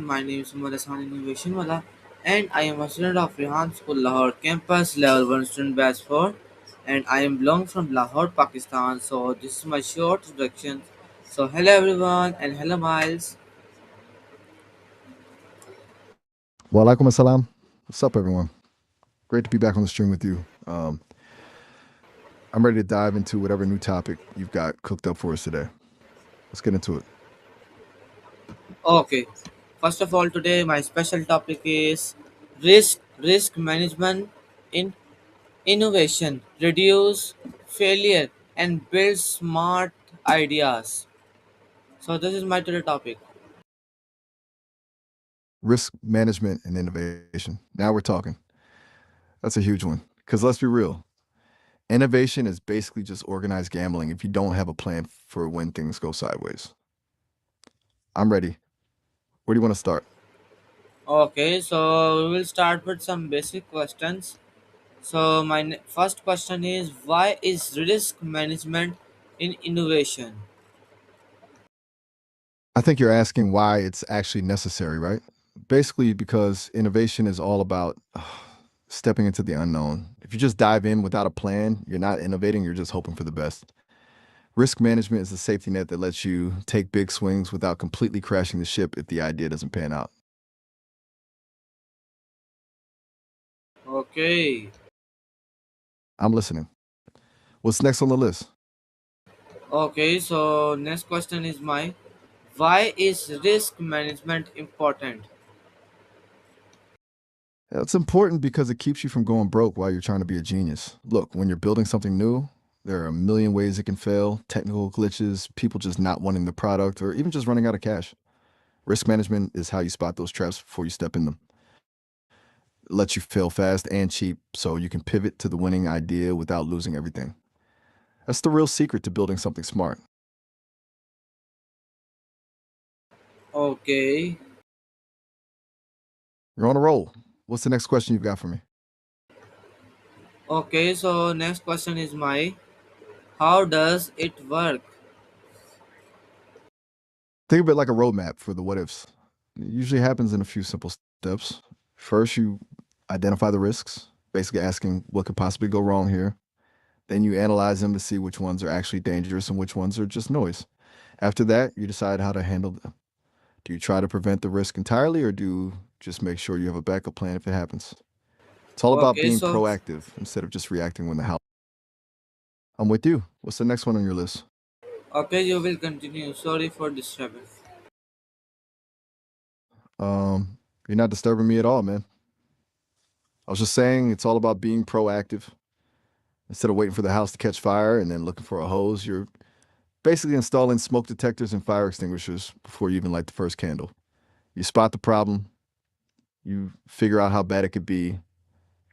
My name is Innovation Wala, and I am a student of Rehan School Lahore campus level 1 student batch 4, and I am belong from Lahore, Pakistan. So this is my short introduction. So hello everyone and hello Miles. Walaikum assalam. What's up, everyone? Great to be back on the stream with you. I'm ready to dive into whatever new topic you've got cooked up for us today. Let's get into it. Okay, first of all, today my special topic is risk management in innovation, reduce failure, and build smart ideas. So this is my today topic. Risk management and innovation. Now we're talking. That's a huge one. Because let's be real, innovation is basically just organized gambling if you don't have a plan for when things go sideways. I'm ready. Where do you want to start? Okay, so we will start with some basic questions. So my first question is, why is risk management in innovation? I think you're asking why it's actually necessary, right? Basically, because innovation is all about stepping into the unknown. If you just dive in without a plan, you're not innovating, you're just hoping for the best. Risk management is a safety net that lets you take big swings without completely crashing the ship if the idea doesn't pan out. Okay, I'm listening. What's next on the list? okay. So next question is my, why is risk management important? It's important because it keeps you from going broke while you're trying to be a genius. Look, when you're building something new, there are a million ways it can fail, technical glitches, people just not wanting the product, or even just running out of cash. Risk management is how you spot those traps before you step in them. It lets you fail fast and cheap so you can pivot to the winning idea without losing everything. That's the real secret to building something smart. Okay, You're on a roll. What's the next question you've got for me? okay. So next question is my, how does it work? Think of it like a roadmap for the what ifs. It usually happens in a few simple steps. First, you identify the risks, basically asking what could possibly go wrong here. Then you analyze them to see which ones are actually dangerous and which ones are just noise. After that, you decide how to handle them. Do you try to prevent the risk entirely or do you just make sure you have a backup plan if it happens? It's all about Okay, being so proactive instead of just reacting when the house. I'm with you. What's the next one on your list? okay, you will continue. Sorry for disturbance. You're not disturbing me at all, man. I was just saying it's all about being proactive. Instead of waiting for the house to catch fire and then looking for a hose, you're basically installing smoke detectors and fire extinguishers before you even light the first candle. You spot the problem, you figure out how bad it could be,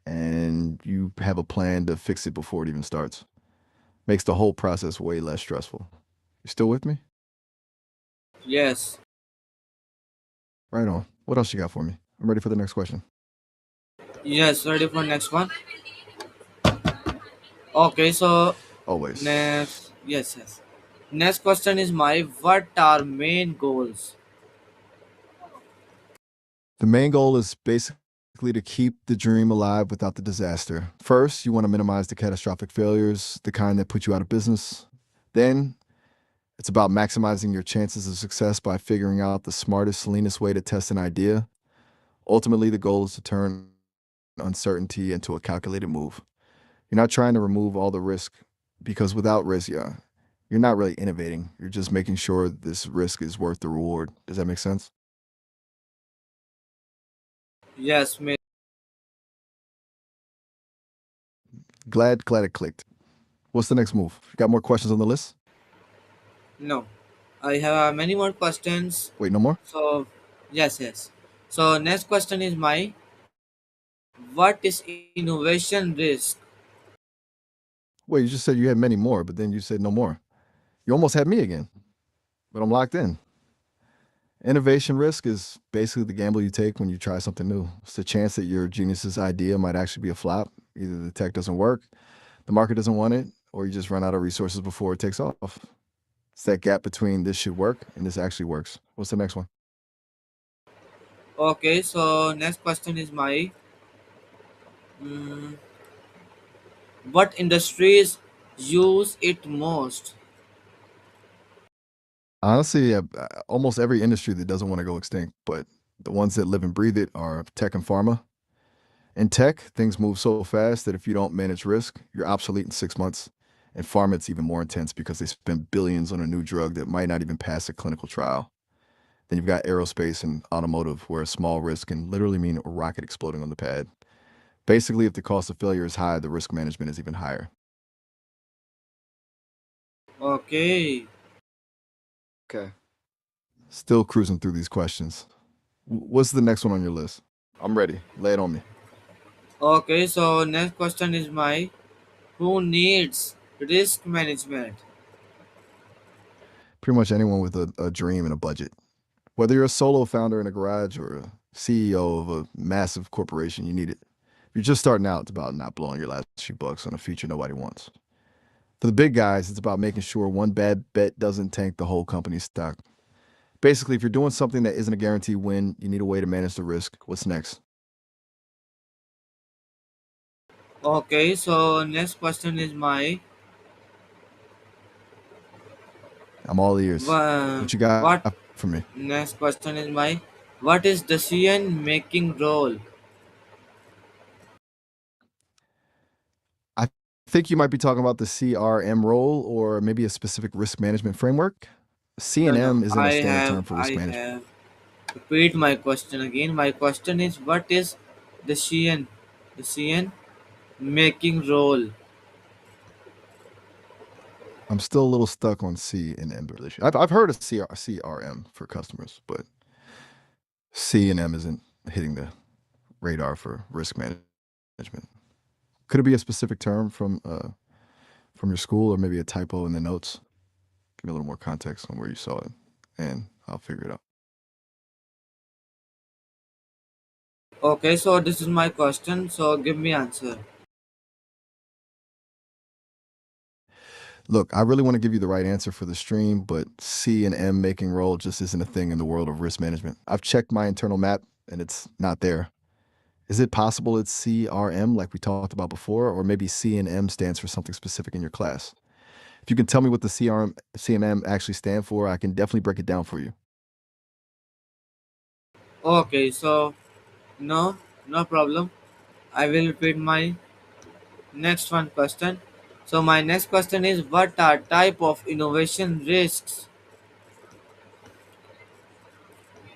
and you have a plan to fix it before it even starts. Makes the whole process way less stressful. You still with me? Yes, Right on. What else you got for me? I'm ready for the next question. yes, ready for next one. Okay, so Always. next, yes, yes. Next question is my, what are main goals? The main goal is basically to keep the dream alive without the disaster. First, you want to minimize the catastrophic failures, the kind that put you out of business. Then, it's about maximizing your chances of success by figuring out the smartest, leanest way to test an idea. Ultimately, the goal is to turn uncertainty into a calculated move. You're not trying to remove all the risk because without risk, yeah, you're not really innovating. You're just making sure this risk is worth the reward. Does that make sense? Yes, Glad it clicked. What's the next move? Got more questions on the list? no. I have many more questions. Wait, no more? So, yes, yes. So, next question is my, what is innovation risk? Wait, you just said you had many more, but then you said no more. You almost had me again, but I'm locked in. Innovation risk is basically the gamble you take when you try something new. It's the chance that your genius's idea might actually be a flop. Either the tech doesn't work, the market doesn't want it, or you just run out of resources before it takes off. It's that gap between this should work and this actually works. What's the next one? Okay, so next question is my mm, what industries use it most? Honestly, almost every industry that doesn't want to go extinct, but the ones that live and breathe it are tech and pharma. In tech, things move so fast that if you don't manage risk, you're obsolete in 6 months. In pharma, it's even more intense because they spend billions on a new drug that might not even pass a clinical trial. Then you've got aerospace and automotive, where a small risk can literally mean a rocket exploding on the pad. Basically, if the cost of failure is high, the risk management is even higher. Okay. Okay. Still cruising through these questions. What's the next one on your list? I'm ready. Lay it on me. Okay, so next question is my who needs risk management? Pretty much anyone with a dream and a budget. Whether you're a solo founder in a garage or a CEO of a massive corporation, you need it. If you're just starting out, it's about not blowing your last few bucks on a feature nobody wants. For the big guys, it's about making sure one bad bet doesn't tank the whole company's stock. Basically, if you're doing something that isn't a guaranteed win, you need a way to manage the risk. What's next? Okay, so next question is my I'm all ears. What you got what for me? next question is my what is decision making role? I think you might be talking about the CRM role or maybe a specific risk management framework. No, no. C&M isn't a standard term for I risk management. have repeat my question again. My question is what is decision decision making role? I'm still a little stuck on C&M relationship. I've heard of CRM for customers, but C&M isn't hitting the radar for risk management. Could it be a specific term from your school or maybe a typo in the notes? Give me a little more context on where you saw it, and I'll figure it out. Okay, so this is my question. So give me answer. Look, I really want to give you the right answer for the stream, but C&M making role just isn't a thing in the world of risk management. I've checked my internal map and it's not there. Is it possible it's CRM like we talked about before, or maybe C&M stands for something specific in your class? If you can tell me what the CMM actually stand for, I can definitely break it down for you. Okay, so no, no problem. I will repeat my next one question. So my next question is what are type of innovation risks?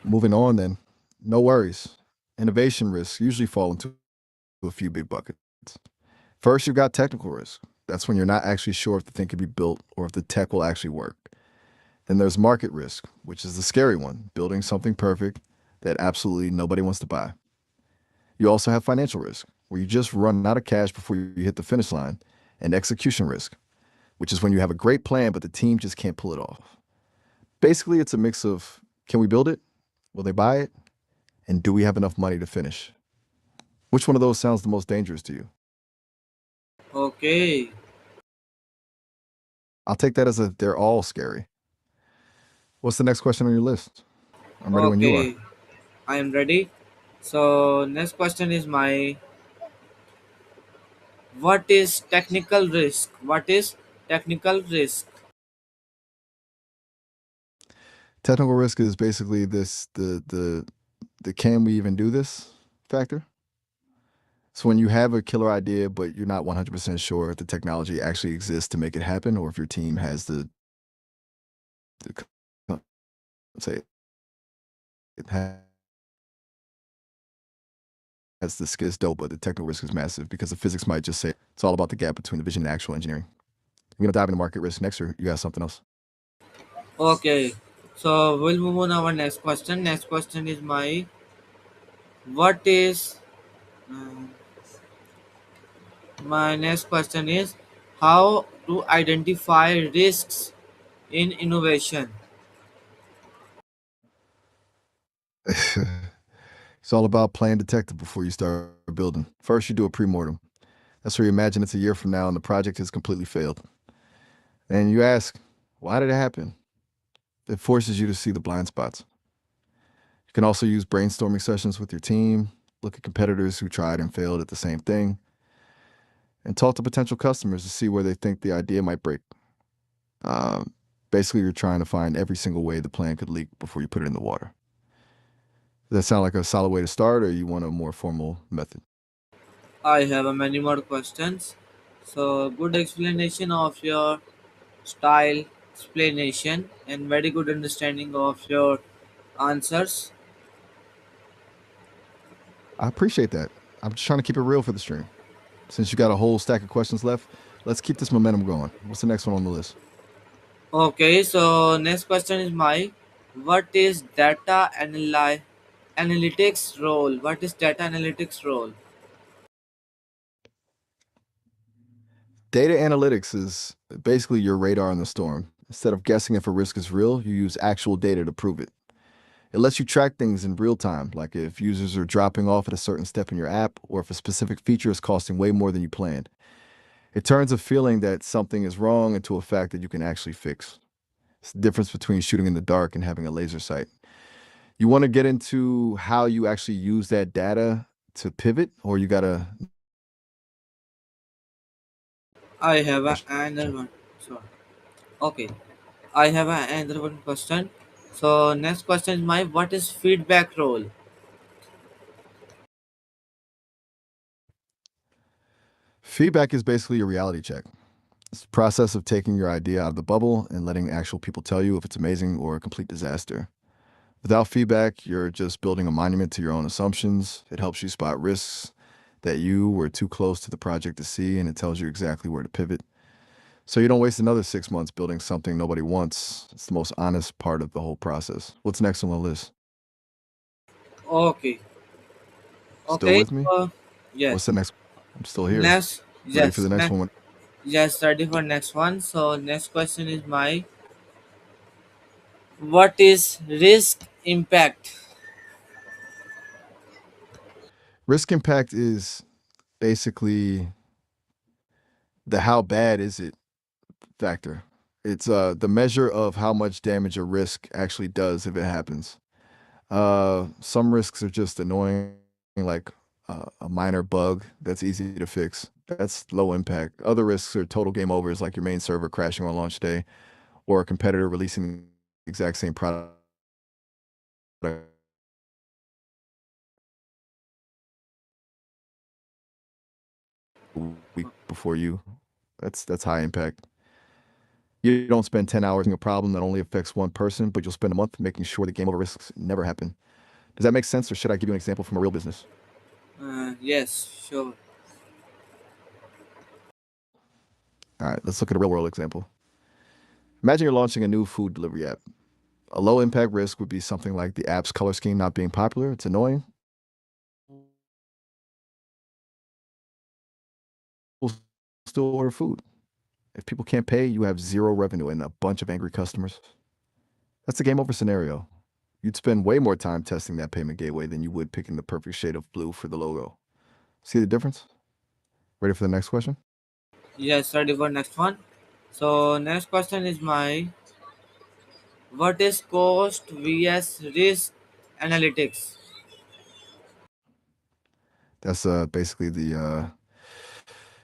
Moving on then, no worries. Innovation risks usually fall into a few big buckets. First, you've got technical risk. That's when you're not actually sure if the thing can be built or if the tech will actually work. Then there's market risk, which is the scary one, building something perfect that absolutely nobody wants to buy. You also have financial risk, where you just run out of cash before you hit the finish line, and execution risk, which is when you have a great plan, but the team just can't pull it off. Basically, it's a mix of can we build it? Will they buy it? And do we have enough money to finish? Which one of those sounds the most dangerous to you? Okay, I'll take that as a they're all scary. What's the next question on your list? I'm ready when you are. okay, I am ready. So next question is my what is technical risk? What is technical risk? Technical risk is basically this the can we even do this factor. So when you have a killer idea, but you're not 100% sure if the technology actually exists to make it happen, or if your team has the say it has the skills dope, but the technical risk is massive because the physics might just say it's all about the gap between the vision and actual engineering. We're gonna dive into market risk next, or you got something else? Okay, so we'll move on our next question. Next question is my what is uh, my next question is how to identify risks in innovation. It's all about playing detective before you start building. First, you do a pre-mortem. That's where you imagine it's a year from now and the project has completely failed. And you ask, why did it happen? It forces you to see the blind spots. You can also use brainstorming sessions with your team, look at competitors who tried and failed at the same thing, and talk to potential customers to see where they think the idea might break. Uh, Basically, you're trying to find every single way the plan could leak before you put it in the water. Does that sound like a solid way to start, or you want a more formal method? I have a many more questions. So good explanation of your style, explanation, and very good understanding of your answers. I appreciate that. I'm just trying to keep it real for the stream. Since you got a whole stack of questions left, let's keep this momentum going. What's the next one on the list? Okay, so next question is my what is analytics role? What is data analytics role? Data analytics is basically your radar in the storm. Instead of guessing if a risk is real, you use actual data to prove it. It lets you track things in real time, like if users are dropping off at a certain step in your app or if a specific feature is costing way more than you planned. It turns a feeling that something is wrong into a fact that you can actually fix. It's the difference between shooting in the dark and having a laser sight. You want to get into how you actually use that data to pivot, or you got a I have another question? one. So okay, I have another one question. So next question is my what is feedback role? Feedback is basically a reality check. It's the process of taking your idea out of the bubble and letting actual people tell you if it's amazing or a complete disaster. Without feedback, you're just building a monument to your own assumptions. It helps you spot risks that you were too close to the project to see, and it tells you exactly where to pivot. So you don't waste another 6 months building something nobody wants. It's the most honest part of the whole process. What's next on the list? Okay, Still okay. with me? So What's yes, the next? I'm still here. next Ready for yes the next one? yes ready for next one. So next question is my what is risk impact? Risk impact is basically the how bad is it factor. It's the measure of how much damage a risk actually does if it happens. Some risks are just annoying, like a minor bug that's easy to fix. That's low impact. Other risks are total game overs, like your main server crashing on launch day or a competitor releasing the exact same product a week before you. That's high impact. You don't spend 10 hours on a problem that only affects one person, but you'll spend a month making sure the game over risks never happen. Does that make sense, or should I give you an example from a real business? Yes, sure. All right, let's look at a real world example. Imagine you're launching a new food delivery app. A low impact risk would be something like the app's color scheme not being popular. It's annoying. People still order food. If people can't pay, you have zero revenue and a bunch of angry customers. That's a game over scenario. You'd spend way more time testing that payment gateway than you would picking the perfect shade of blue for the logo. See the difference? Ready for the next question? Yes, ready for next one. So next question is my what is cost vs risk analytics? That's basically the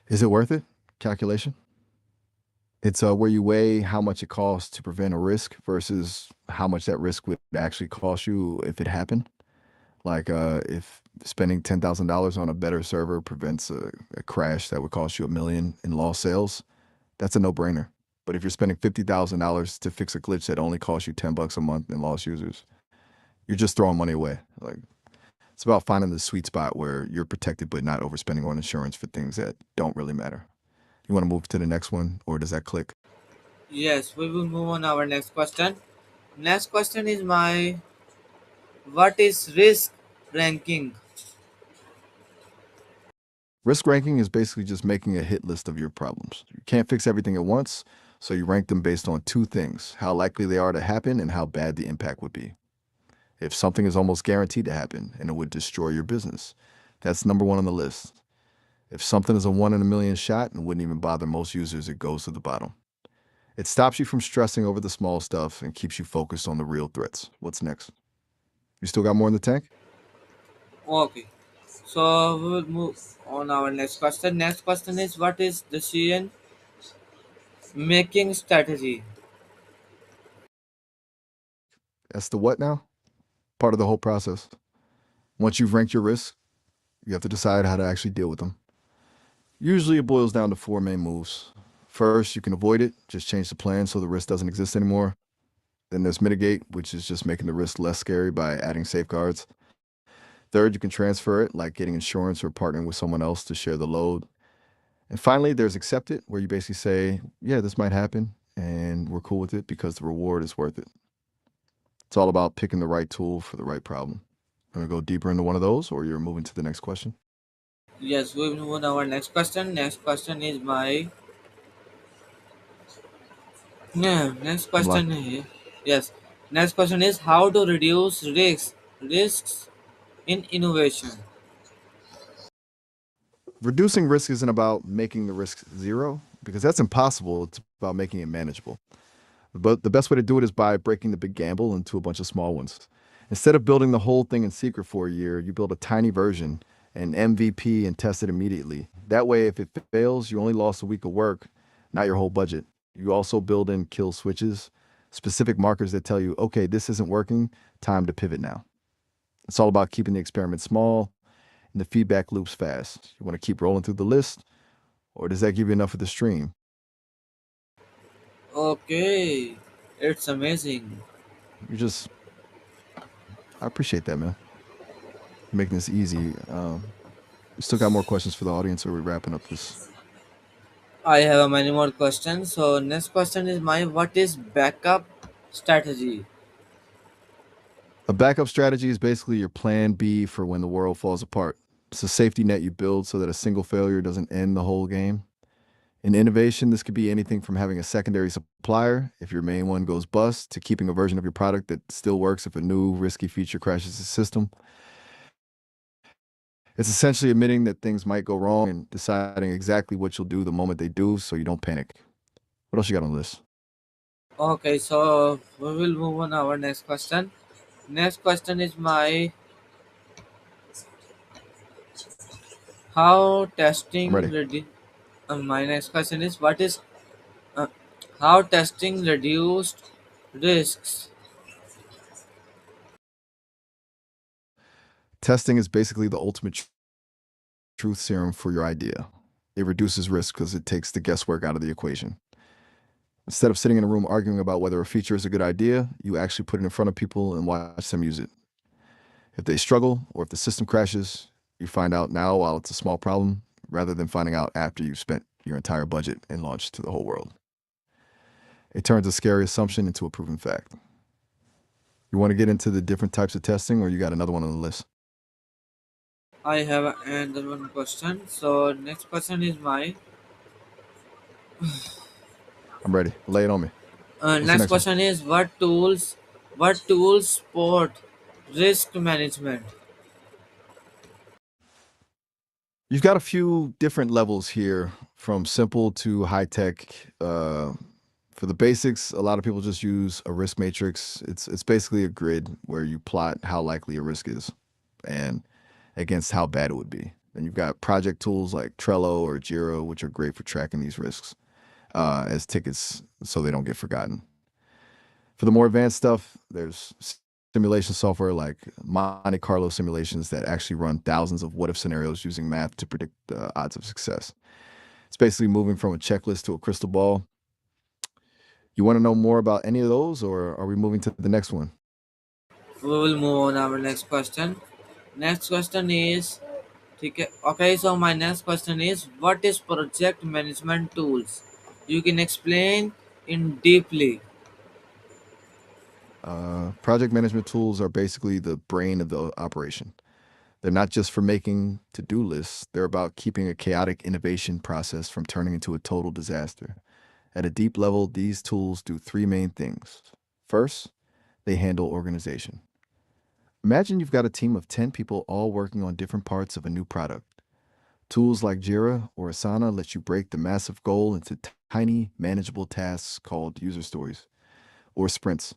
is it worth it calculation. It's where you weigh how much it costs to prevent a risk versus how much that risk would actually cost you if it happened. Like if spending $10,000 on a better server prevents a crash that would cost you $1 million in lost sales, that's a no-brainer. But if you're spending $50,000 to fix a glitch that only costs you $10 a month in lost users, you're just throwing money away. Like it's about finding the sweet spot where you're protected but not overspending on insurance for things that don't really matter. You want to move to the next one, or does that click? Yes, we will move on our next question. Next question is my what is risk ranking? Risk ranking is basically just making a hit list of your problems. You can't fix everything at once, so you rank them based on two things: how likely they are to happen and how bad the impact would be. If something is almost guaranteed to happen and it would destroy your business, that's number one on the list. If something is a 1 in a million shot and wouldn't even bother most users, it goes to the bottom. It stops you from stressing over the small stuff and keeps you focused on the real threats. What's next? You still got more in the tank? Okay. So we will move on our next question. Next question is what is decision making strategy? That's the what now? Part of the whole process. Once you've ranked your risks, you have to decide how to actually deal with them. Usually it boils down to four main moves. First, you can avoid it, just change the plan so the risk doesn't exist anymore. Then there's mitigate, which is just making the risk less scary by adding safeguards. Third, you can transfer it, like getting insurance or partnering with someone else to share the load. And finally, there's accept it, where you basically say, yeah, this might happen, and we're cool with it because the reward is worth it. It's all about picking the right tool for the right problem. I'm going to go deeper into one of those, or you're moving to the next question? Yes, we will move on our next question. Next question is my yeah. Next I'm question locked. is yes. Next question is how to reduce risks in innovation. Reducing risk isn't about making the risk zero, because that's impossible. It's about making it manageable. But the best way to do it is by breaking the big gamble into a bunch of small ones. Instead of building the whole thing in secret for a year, you build a tiny version, an MVP, and test it immediately. That way, if it fails, you only lost a week of work, not your whole budget. You also build in kill switches, specific markers that tell you, okay, this isn't working, time to pivot now. It's all about keeping the experiment small and the feedback loops fast. You want to keep rolling through the list, or does that give you enough of the stream? Okay, it's amazing. You just, I appreciate that, man. Making this easy. We still got more questions for the audience, or are we wrapping up this? I have many more questions. So next question is my what is backup strategy? A backup strategy is basically your plan B for when the world falls apart. It's a safety net you build so that a single failure doesn't end the whole game. In innovation, this could be anything from having a secondary supplier if your main one goes bust, to keeping a version of your product that still works if a new risky feature crashes the system. It's essentially admitting that things might go wrong and deciding exactly what you'll do the moment they do so you don't panic. What else you got on the list? Okay, so we will move on our next question. Next question is my how I'm testing ready. ready. My next question is what is uh, how testing reduced risks. Testing is basically the ultimate truth serum for your idea. It reduces risk because it takes the guesswork out of the equation. Instead of sitting in a room arguing about whether a feature is a good idea, you actually put it in front of people and watch them use it. If they struggle or if the system crashes, you find out now while it's a small problem rather than finding out after you've spent your entire budget and launched to the whole world. It turns a scary assumption into a proven fact. You want to get into the different types of testing, or you got another one on the list? I have another one question. So next question is my I'm ready. Lay it on me. What's the next next one? question is what tools support risk management. You've got a few different levels here, from simple to high tech. For the basics, a lot of people just use a risk matrix. It's basically a grid where you plot how likely a risk is and against how bad it would be. Then you've got project tools like Trello or Jira, which are great for tracking these risks as tickets so they don't get forgotten. For the more advanced stuff, there's simulation software like Monte Carlo simulations that actually run thousands of what if scenarios using math to predict the odds of success. It's basically moving from a checklist to a crystal ball. You want to know more about any of those, or are we moving to the next one? We will move on our next question. Next question is ठीक है. Okay, so my next question is what is project management tools? You can explain in deeply. Project management tools are basically the brain of the operation. They're not just for making to do lists, they're about keeping a chaotic innovation process from turning into a total disaster. At a deep level, these tools do three main things. First, they handle organization. Imagine you've got a team of 10 people all working on different parts of a new product. Tools like Jira or Asana let you break the massive goal into tiny, manageable tasks called user stories or sprints.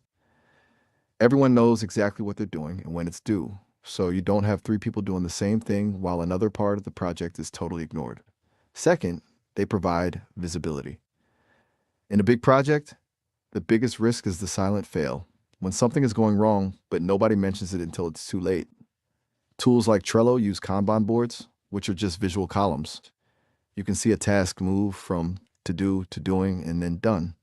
Everyone knows exactly what they're doing and when it's due, so you don't have three people doing the same thing while another part of the project is totally ignored. Second, they provide visibility. In a big project, the biggest risk is the silent fail. When something is going wrong, but nobody mentions it until it's too late. Tools like Trello use Kanban boards, which are just visual columns. You can see a task move from to do to doing and then done.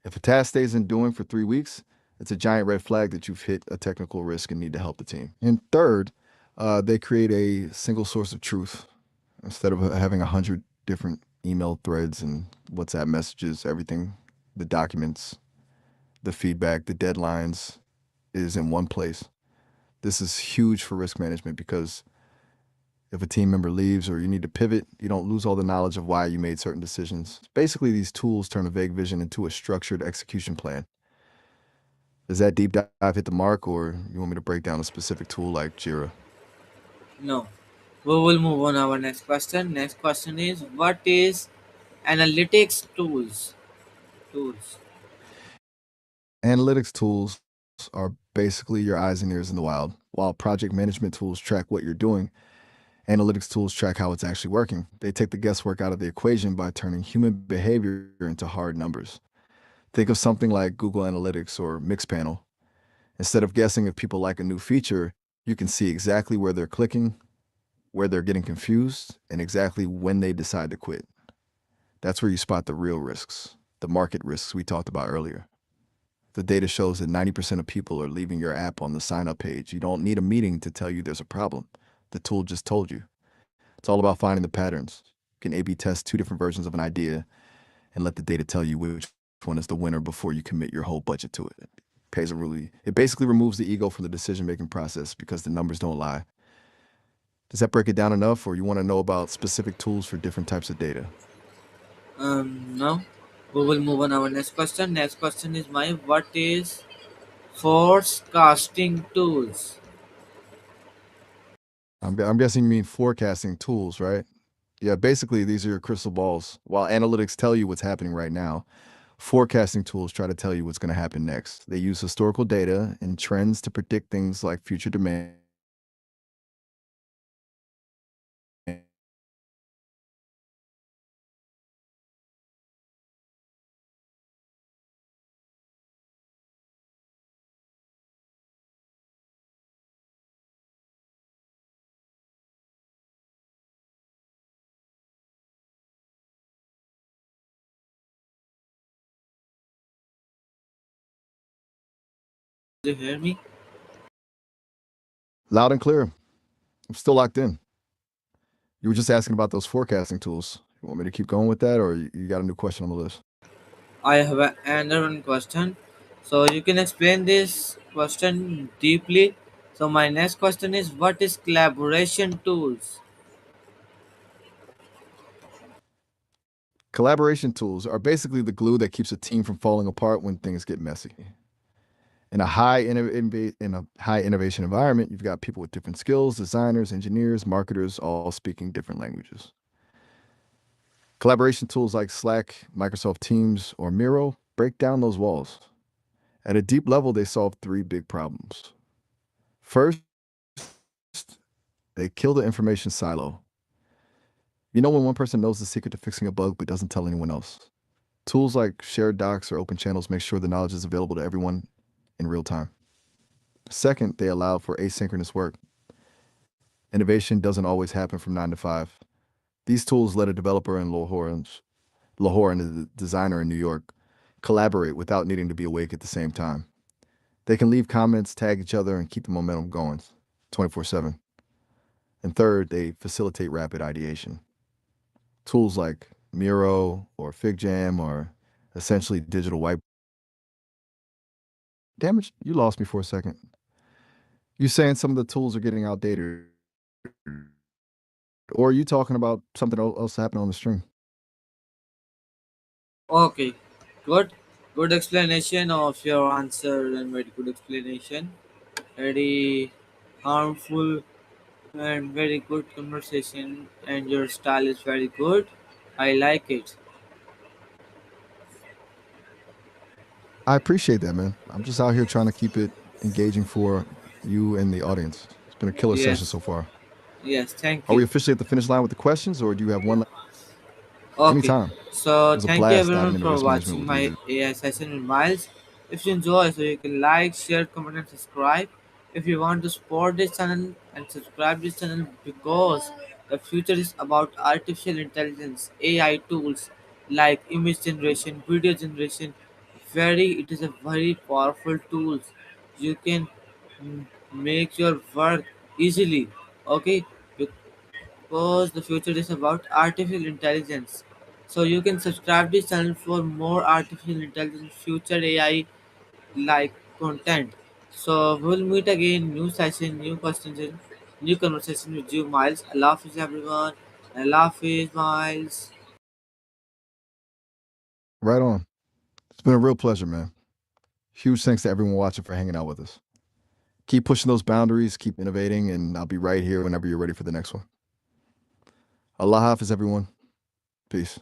If a task stays in doing for 3 weeks, it's a giant red flag that you've hit a technical risk and need to help the team. And third, they create a single source of truth instead of having 100 different email threads and WhatsApp messages, everything, the documents, the feedback, the deadlines is in one place. This is huge for risk management because if a team member leaves or you need to pivot, you don't lose all the knowledge of why you made certain decisions. Basically, these tools turn a vague vision into a structured execution plan. Does that deep dive hit the mark, or you want me to break down a specific tool like Jira? No. We will move on our next question. Next question is what is analytics tools? Tools. Analytics tools are basically your eyes and ears in the wild. While project management tools track what you're doing, analytics tools track how it's actually working. They take the guesswork out of the equation by turning human behavior into hard numbers. Think of something like Google Analytics or Mixpanel. Instead of guessing if people like a new feature, you can see exactly where they're clicking, where they're getting confused, and exactly when they decide to quit. That's where you spot the real risks, the market risks we talked about earlier. The data shows that 90% of people are leaving your app on the sign up page. You don't need a meeting to tell you there's a problem. The tool just told you. It's all about finding the patterns. You can A B test two different versions of an idea and let the data tell you which one is the winner before you commit your whole budget to it. It basically removes the ego from the decision making process because the numbers don't lie. Does that break it down enough, or you want to know about specific tools for different types of data? No. We will move on our next question. Next question is my what is forecasting tools? I'm guessing you mean forecasting tools, right? Yeah, basically, these are your crystal balls. While analytics tell you what's happening right now, forecasting tools try to tell you what's going to happen next. They use historical data and trends to predict things like future demand. Do you hear me? Loud and clear. I'm still locked in. You were just asking about those forecasting tools. You want me to keep going with that, or you got a new question on the list? I have another one question. So you can explain this question deeply. So my next question is what is collaboration tools? Collaboration tools are basically the glue that keeps a team from falling apart when things get messy. In a high innovation environment, you've got people with different skills, designers, engineers, marketers, all speaking different languages. Collaboration tools like Slack, Microsoft Teams, or Miro break down those walls. At a deep level, they solve three big problems. First, they kill the information silo. You know when one person knows the secret to fixing a bug but doesn't tell anyone else. Tools like shared docs or open channels make sure the knowledge is available to everyone in real time. Second, they allow for asynchronous work. Innovation doesn't always happen from 9 to 5. These tools let a developer in Lahore and a designer in New York collaborate without needing to be awake at the same time. They can leave comments, tag each other, and keep the momentum going 24/7. And third, they facilitate rapid ideation. Tools like Miro or FigJam are essentially digital white. Damn it, you lost me for a second. You saying some of the tools are getting outdated, or are you talking about something else happening on the stream? Okay, good. Good explanation of your answer and very good explanation. Very harmful and very good conversation and your style is very good. I like it. I appreciate that, man. I'm just out here trying to keep it engaging for you and the audience. It's been a killer session Yes, so far. yes, thank Are we you. officially at the finish line with the questions, or do you have one? Okay, Anytime. It so was a thank you blast diving everyone into for risk management watching with you my today. AI session with Miles. If you enjoy, so you can like, share, comment, and subscribe. If you want to support this channel and subscribe this channel because the future is about artificial intelligence, AI tools like image generation, video generation. It is a very powerful tools. You can make your work easily. Okay, because the future is about artificial intelligence. So you can subscribe this channel for more artificial intelligence future AI like content. So we'll meet again, new session, new questions, and new conversation with you, Miles. Allah Hafiz everyone. Allah Hafiz, Miles. Right on. It's been a real pleasure, man. Huge thanks to everyone watching for hanging out with us. Keep pushing those boundaries, keep innovating, and I'll be right here whenever you're ready for the next one. Allah Hafiz, everyone. Peace.